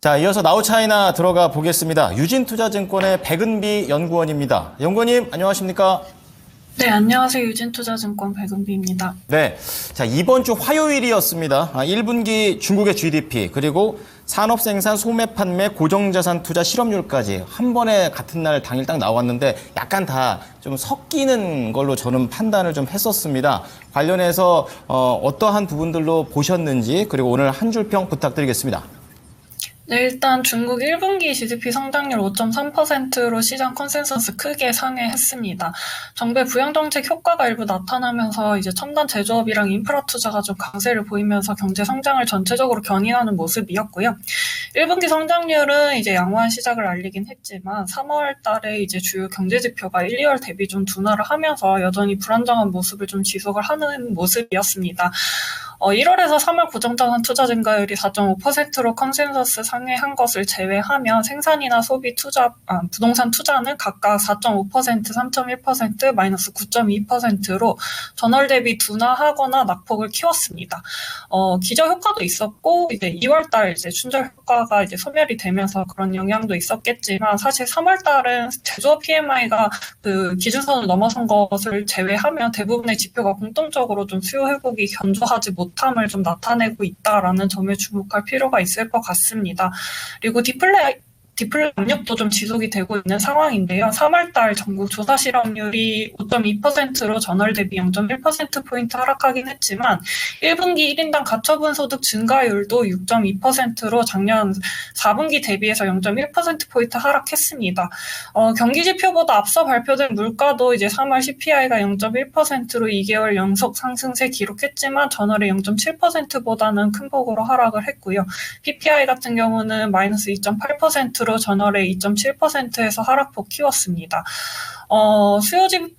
자, 이어서 나우차이나 들어가 보겠습니다. 유진투자증권의 백은비 연구원입니다. 연구원님, 안녕하십니까? 네, 안녕하세요. 유진투자증권 백은비입니다. 네, 자, 이번 주 화요일이었습니다. 1분기 중국의 GDP, 그리고 산업생산, 소매, 판매, 고정자산 투자 실업률까지 한 번에 같은 날 당일 딱 나왔는데 약간 다 좀 섞이는 걸로 저는 판단을 좀 했었습니다. 관련해서 어떠한 부분들로 보셨는지, 그리고 오늘 한 줄 평 부탁드리겠습니다. 네, 일단 중국 1분기 GDP 성장률 5.3%로 시장 컨센서스 크게 상회했습니다. 정부의 부양정책 효과가 일부 나타나면서 이제 첨단 제조업이랑 인프라 투자가 좀 강세를 보이면서 경제 성장을 전체적으로 견인하는 모습이었고요. 1분기 성장률은 이제 양호한 시작을 알리긴 했지만 3월 달에 이제 주요 경제 지표가 1, 2월 대비 좀 둔화를 하면서 여전히 불안정한 모습을 좀 지속을 하는 모습이었습니다. 1월에서 3월 고정자산 투자 증가율이 4.5%로 컨센서스 상회한 것을 제외하면 생산이나 소비 투자, 부동산 투자는 각각 4.5%, 3.1%, 마이너스 9.2%로 전월 대비 둔화하거나 낙폭을 키웠습니다. 기저 효과도 있었고, 이제 2월달 이제 춘절 효과가 이제 소멸이 되면서 그런 영향도 있었겠지만, 사실 3월달은 제조업 PMI가 그 기준선을 넘어선 것을 제외하면 대부분의 지표가 공통적으로 좀 수요 회복이 견조하지 못함을 좀 나타내고 있다라는 점에 주목할 필요가 있을 것 같습니다. 그리고 디플레 압력도 좀 지속이 되고 있는 상황인데요. 3월달 전국 조사 실업률이 5.2%로 전월 대비 0.1%포인트 하락하긴 했지만 1분기 1인당 가처분 소득 증가율도 6.2%로 작년 4분기 대비해서 0.1%포인트 하락했습니다. 경기 지표보다 앞서 발표된 물가도 이제 3월 CPI가 0.1%로 2개월 연속 상승세 기록했지만 전월에 0.7%보다는 큰 폭으로 하락을 했고요. PPI 같은 경우는 마이너스 2.8%로 전월에 2.7%에서 하락폭 키웠습니다.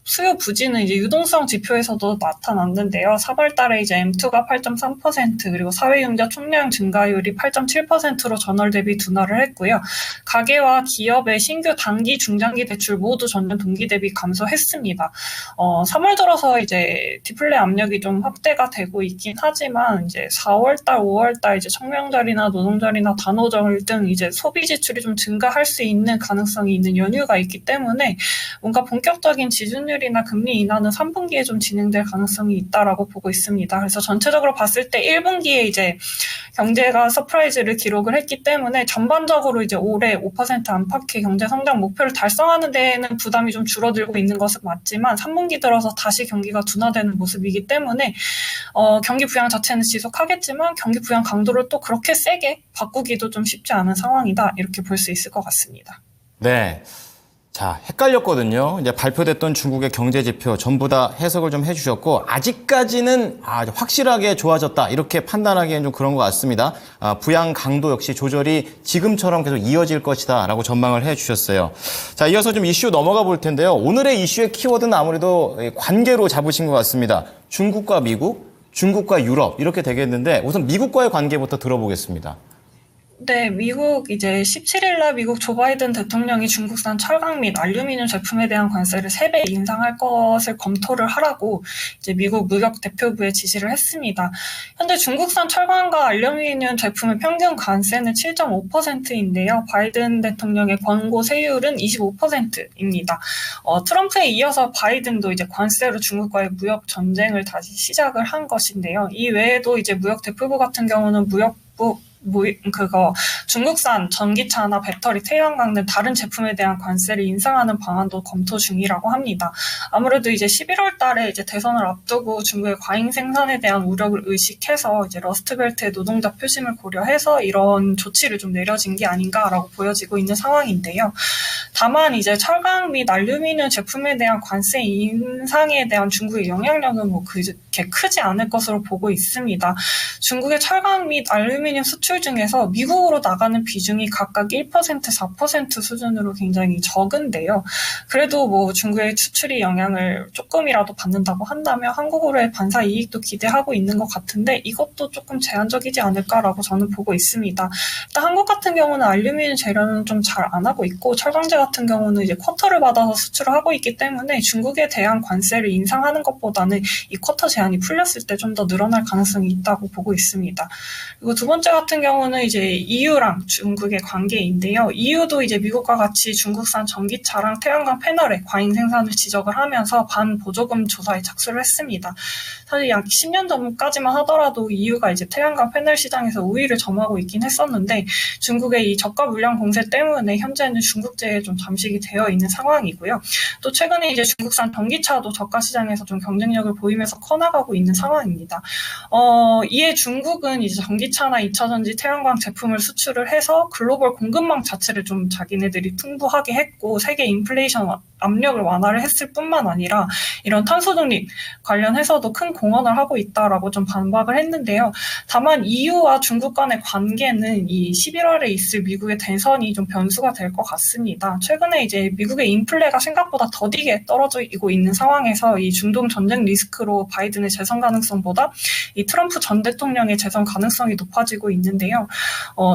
수요 부진은 이제 유동성 지표에서도 나타났는데요. 3월 달에 이제 M2가 8.3%, 그리고 사회융자 총량 증가율이 8.7%로 전월 대비 둔화를 했고요. 가계와 기업의 신규 단기, 중장기 대출 모두 전년 동기 대비 감소했습니다. 3월 들어서 이제 디플레 압력이 좀 확대가 되고 있긴 하지만 이제 4월 달, 5월 달 이제 청명절이나 노동절이나 단오절 등 이제 소비 지출이 좀 증가할 수 있는 가능성이 있는 연휴가 있기 때문에 뭔가 본격적인 지준율이나 금리 인하는 3분기에 좀 진행될 가능성이 있다라고 보고 있습니다. 그래서 전체적으로 봤을 때 1분기에 이제 경제가 서프라이즈를 기록을 했기 때문에 전반적으로 이제 올해 5% 안팎의 경제 성장 목표를 달성하는 데에는 부담이 좀 줄어들고 있는 것은 맞지만 3분기 들어서 다시 경기가 둔화되는 모습이기 때문에 경기 부양 자체는 지속하겠지만 경기 부양 강도를 또 그렇게 세게 바꾸기도 좀 쉽지 않은 상황이다. 이렇게 볼 수 있을 것 같습니다. 네. 자, 헷갈렸거든요. 이제 발표됐던 중국의 경제 지표 전부 다 해석을 좀 해주셨고, 아직까지는 확실하게 좋아졌다. 이렇게 판단하기엔 좀 그런 것 같습니다. 부양 강도 역시 조절이 지금처럼 계속 이어질 것이다. 라고 전망을 해주셨어요. 자, 이어서 좀 이슈 넘어가 볼 텐데요. 오늘의 이슈의 키워드는 아무래도 관계로 잡으신 것 같습니다. 중국과 미국, 중국과 유럽 이렇게 되겠는데 우선 미국과의 관계부터 들어보겠습니다. 네, 미국 이제 17일 날 미국 조 바이든 대통령이 중국산 철강 및 알루미늄 제품에 대한 관세를 3배 인상할 것을 검토를 하라고 이제 미국 무역 대표부에 지시를 했습니다. 현재 중국산 철강과 알루미늄 제품의 평균 관세는 7.5%인데요. 바이든 대통령의 권고 세율은 25%입니다. 트럼프에 이어서 바이든도 이제 관세로 중국과의 무역 전쟁을 다시 시작을 한 것인데요. 이 외에도 이제 무역 대표부 같은 경우는 중국산 전기차나 배터리, 태양광 등 다른 제품에 대한 관세를 인상하는 방안도 검토 중이라고 합니다. 아무래도 이제 11월 달에 이제 대선을 앞두고 중국의 과잉 생산에 대한 우려를 의식해서 이제 러스트벨트의 노동자 표심을 고려해서 이런 조치를 좀 내려진 게 아닌가라고 보여지고 있는 상황인데요. 다만 이제 철강 및 알루미늄 제품에 대한 관세 인상에 대한 중국의 영향력은 그렇게 크지 않을 것으로 보고 있습니다. 중국의 철강 및 알루미늄 수출 중에서 미국으로 나가는 비중이 각각 1%, 4% 수준으로 굉장히 적은데요. 그래도 중국의 수출이 영향을 조금이라도 받는다고 한다면 한국으로의 반사 이익도 기대하고 있는 것 같은데 이것도 조금 제한적이지 않을까라고 저는 보고 있습니다. 일단 한국 같은 경우는 알루미늄 재료는 좀 잘 안 하고 있고 철강제 같은 경우는 이제 쿼터를 받아서 수출을 하고 있기 때문에 중국에 대한 관세를 인상하는 것보다는 이 쿼터 제한이 풀렸을 때 좀 더 늘어날 가능성이 있다고 보고 있습니다. 그리고 두 번째 같은 경우는 이제 EU랑 중국의 관계인데요. EU도 이제 미국과 같이 중국산 전기차랑 태양광 패널의 과잉 생산을 지적을 하면서 반보조금 조사에 착수를 했습니다. 사실 약 10년 전까지만 하더라도 EU가 이제 태양광 패널 시장에서 우위를 점하고 있긴 했었는데 중국의 이 저가 물량 공세 때문에 현재는 중국제에 좀 잠식이 되어 있는 상황이고요. 또 최근에 이제 중국산 전기차도 저가 시장에서 좀 경쟁력을 보이면서 커나가고 있는 상황입니다. 이에 중국은 이제 전기차나 2차전지 태양광 제품을 수출을 해서 글로벌 공급망 자체를 좀 자기네들이 풍부하게 했고 세계 인플레이션 압력을 완화를 했을 뿐만 아니라 이런 탄소 중립 관련해서도 큰 공헌을 하고 있다라고 좀 반박을 했는데요. 다만 EU와 중국 간의 관계는 이 11월에 있을 미국의 대선이 좀 변수가 될 것 같습니다. 최근에 이제 미국의 인플레가 생각보다 더디게 떨어지고 있는 상황에서 이 중동 전쟁 리스크로 바이든의 재선 가능성보다 이 트럼프 전 대통령의 재선 가능성이 높아지고 있는데요.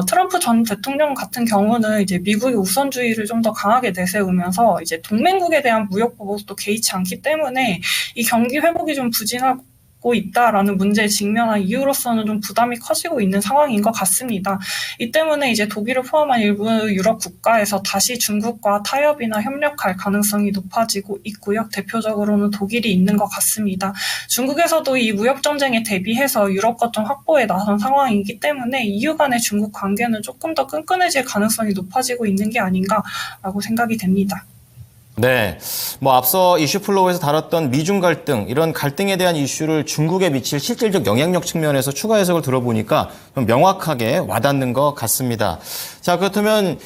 트럼프 전 대통령 같은 경우는 이제 미국의 우선주의를 좀 더 강하게 내세우면서 이제 동맹국에 대한 무역 보복도 개의치 않기 때문에 이 경기 회복이 좀 부진하고 있다라는 문제에 직면한 이유로서는 좀 부담이 커지고 있는 상황인 것 같습니다. 이 때문에 이제 독일을 포함한 일부 유럽 국가에서 다시 중국과 타협이나 협력할 가능성이 높아지고 있고요. 대표적으로는 독일이 있는 것 같습니다. 중국에서도 이 무역 전쟁에 대비해서 유럽 거점 확보에 나선 상황이기 때문에 EU 간의 중국 관계는 조금 더 끈끈해질 가능성이 높아지고 있는 게 아닌가라고 생각이 됩니다. 네. 앞서 이슈 플로우에서 다뤘던 미중 갈등, 이런 갈등에 대한 이슈를 중국에 미칠 실질적 영향력 측면에서 추가 해석을 들어보니까 좀 명확하게 와닿는 것 같습니다. 자, 그렇다면,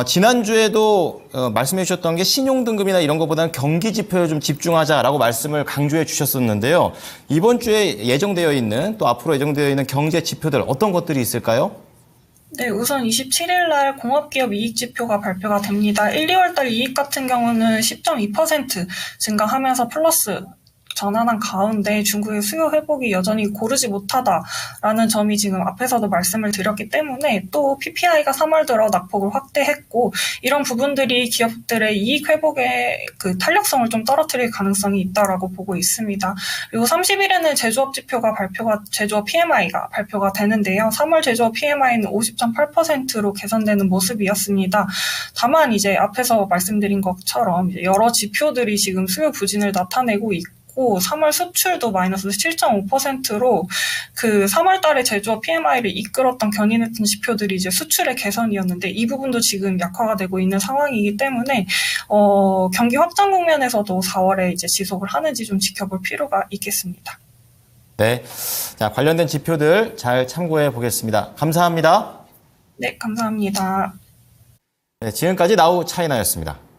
지난주에도 말씀해 주셨던 게 신용등급이나 이런 것보다는 경기 지표에 좀 집중하자라고 말씀을 강조해 주셨었는데요. 이번 주에 예정되어 있는, 또 앞으로 예정되어 있는 경제 지표들 어떤 것들이 있을까요? 네, 우선 27일 날 공업기업 이익지표가 발표가 됩니다. 1, 2월 달 이익 같은 경우는 10.2% 증가하면서 플러스 전환한 가운데 중국의 수요 회복이 여전히 고르지 못하다라는 점이 지금 앞에서도 말씀을 드렸기 때문에 또 PPI가 3월 들어 낙폭을 확대했고 이런 부분들이 기업들의 이익 회복의 그 탄력성을 좀 떨어뜨릴 가능성이 있다라고 보고 있습니다. 그리고 30일에는 제조업 제조업 PMI가 발표가 되는데요. 3월 제조업 PMI는 50.8%로 개선되는 모습이었습니다. 다만 이제 앞에서 말씀드린 것처럼 여러 지표들이 지금 수요 부진을 나타내고 있고 3월 수출도 마이너스 7.5%로 그 3월 달에 제조업 PMI를 이끌었던 견인했던 지표들이 이제 수출의 개선이었는데 이 부분도 지금 약화가 되고 있는 상황이기 때문에 경기 확장 국면에서도 4월에 이제 지속을 하는지 좀 지켜볼 필요가 있겠습니다. 네. 자, 관련된 지표들 잘 참고해 보겠습니다. 감사합니다. 네, 감사합니다. 네, 지금까지 나우 차이나였습니다.